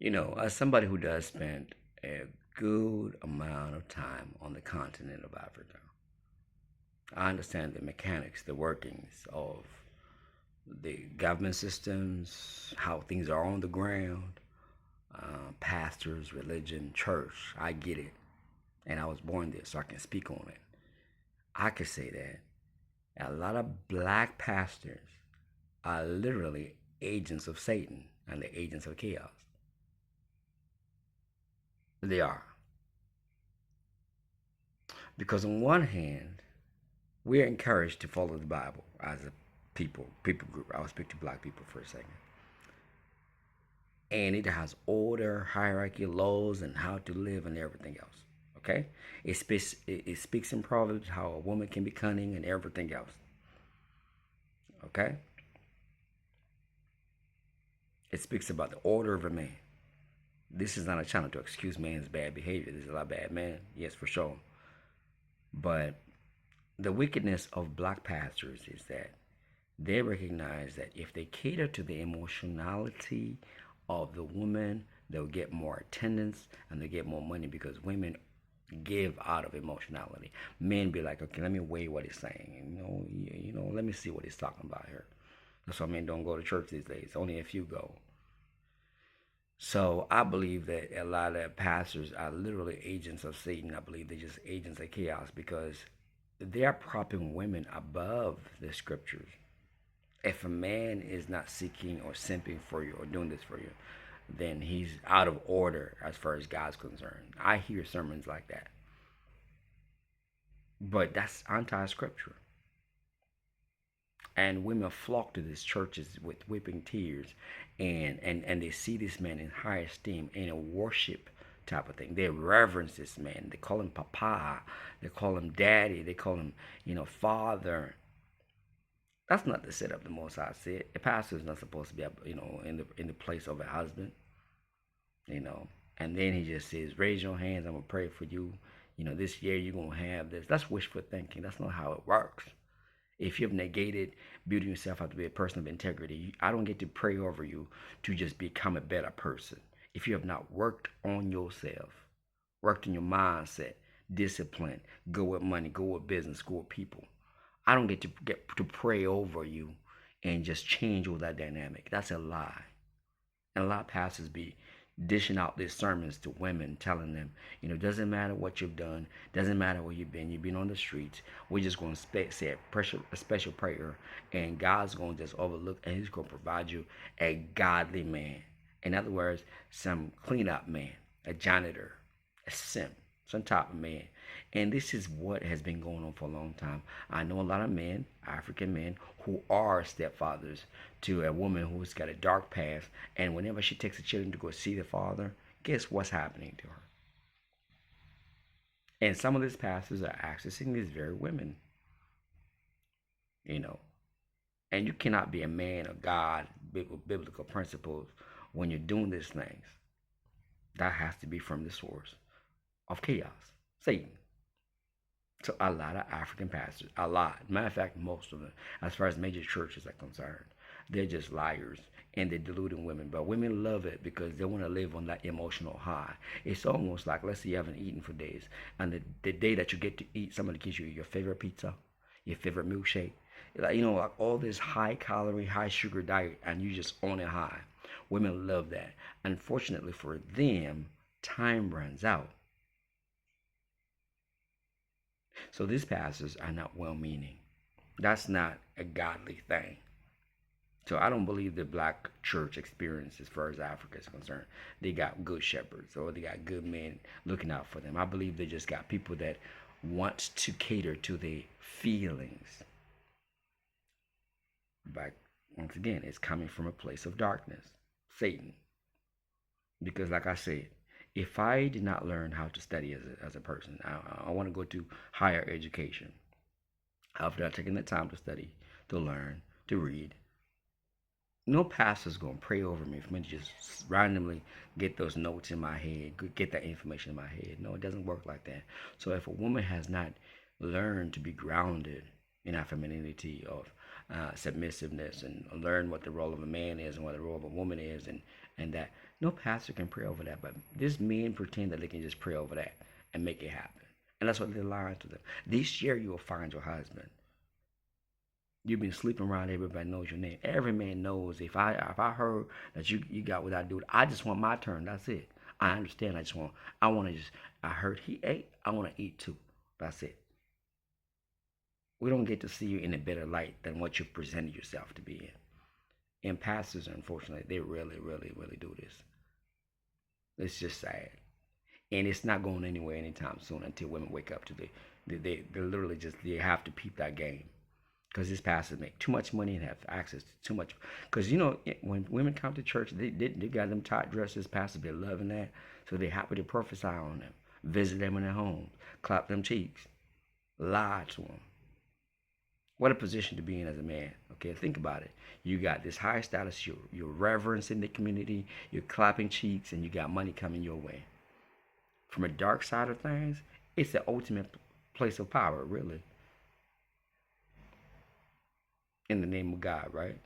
As somebody who does spend a good amount of time on the continent of Africa, I understand the mechanics, the workings of the government systems, how things are on the ground, pastors, religion, church. I get it. And I was born there, so I can speak on it. I could say that a lot of black pastors are literally agents of Satan and the agents of chaos. They are. Because on one hand, we are encouraged to follow the Bible as a people group. I'll speak to black people for a second. And it has order, hierarchy, laws, and how to live and everything else. Okay? It speaks in Proverbs how a woman can be cunning and everything else. Okay? It speaks about the order of a man. This is not a channel to excuse man's bad behavior. There's a lot of bad men, yes, for sure. But the wickedness of black pastors is that they recognize that if they cater to the emotionality of the woman, they'll get more attendance and they'll get more money because women give out of emotionality. Men be like, okay, let me weigh what he's saying. Let me see what he's talking about here. That's why men don't go to church these days. Only a few go. So I believe that a lot of pastors are literally agents of Satan. I believe they're just agents of chaos because they're propping women above the scriptures. If a man is not seeking or simping for you or doing this for you, then he's out of order as far as God's concerned. I hear sermons like that. But that's anti-scripture. And women flock to these churches with weeping tears, and they see this man in high esteem, in a worship type of thing. They reverence this man. They call him Papa. They call him Daddy. They call him, Father. That's not the setup the Most High said. A pastor is not supposed to be, in the place of a husband, And then he just says, raise your hands. I'm gonna pray for you. This year you're gonna have this. That's wishful thinking. That's not how it works. If you've negated building yourself up to be a person of integrity, I don't get to pray over you to just become a better person. If you have not worked on yourself, worked on your mindset, discipline, go with money, go with business, go with people, I don't get to pray over you and just change all that dynamic. That's a lie. And a lot of pastors be dishing out these sermons to women, telling them, doesn't matter what you've done, doesn't matter where you've been on the streets. We're just going to say a special prayer, and God's going to just overlook, and He's going to provide you a godly man. In other words, some cleanup man, a janitor, a simp, some type of man. And this is what has been going on for a long time. I know a lot of men, African men, who are stepfathers to a woman who's got a dark past, and whenever she takes the children to go see the father, guess what's happening to her? And some of these pastors are accessing these very women. And you cannot be a man of God, biblical principles, when you're doing these things. That has to be from the source of chaos, Satan. So a lot of African pastors, a lot. Matter of fact, most of them, as far as major churches are concerned, they're just liars and they're deluding women. But women love it because they want to live on that emotional high. It's almost like, let's say you haven't eaten for days, and the day that you get to eat, somebody gives you your favorite pizza, your favorite milkshake, like all this high calorie, high sugar diet, and you just on a high. Women love that. Unfortunately for them, time runs out. So these pastors are not well-meaning. That's not a godly thing. So I don't believe the black church experience as far as Africa is concerned. They got good shepherds or they got good men looking out for them. I believe they just got people that want to cater to their feelings. But once again, it's coming from a place of darkness, Satan. Because like I said, if I did not learn how to study as a person, I want to go to higher education. After I've taken the time to study, to learn, to read, no pastor's going to pray over me for me to just randomly get those notes in my head, get that information in my head. No, it doesn't work like that. So if a woman has not learned to be grounded in our femininity of submissiveness and learn what the role of a man is and what the role of a woman is, and that No pastor can pray over that, but these men pretend that they can just pray over that and make it happen. And that's what they're lying to them. This year you will find your husband. You've been sleeping around, everybody knows your name. Every man knows if I heard that you got what I do, I just want my turn. That's it. I understand. I want to just I heard he ate, I want to eat too. That's it. We don't get to see you in a better light than what you presented yourself to be in. And pastors, unfortunately, they really, really, really do this. It's just sad. And it's not going anywhere anytime soon until women wake up to they literally just they have to peep that game. Because these pastors make too much money and have access to too much. Because, when women come to church, they got them tight dresses. Pastors be loving that. So they're happy to prophesy on them, visit them in their homes, clap them cheeks, lie to them. What a position to be in as a man. Okay, think about it. You got this high status, you're reverence in the community, you're clapping cheeks, and you got money coming your way. From a dark side of things, it's the ultimate place of power, really. In the name of God, right?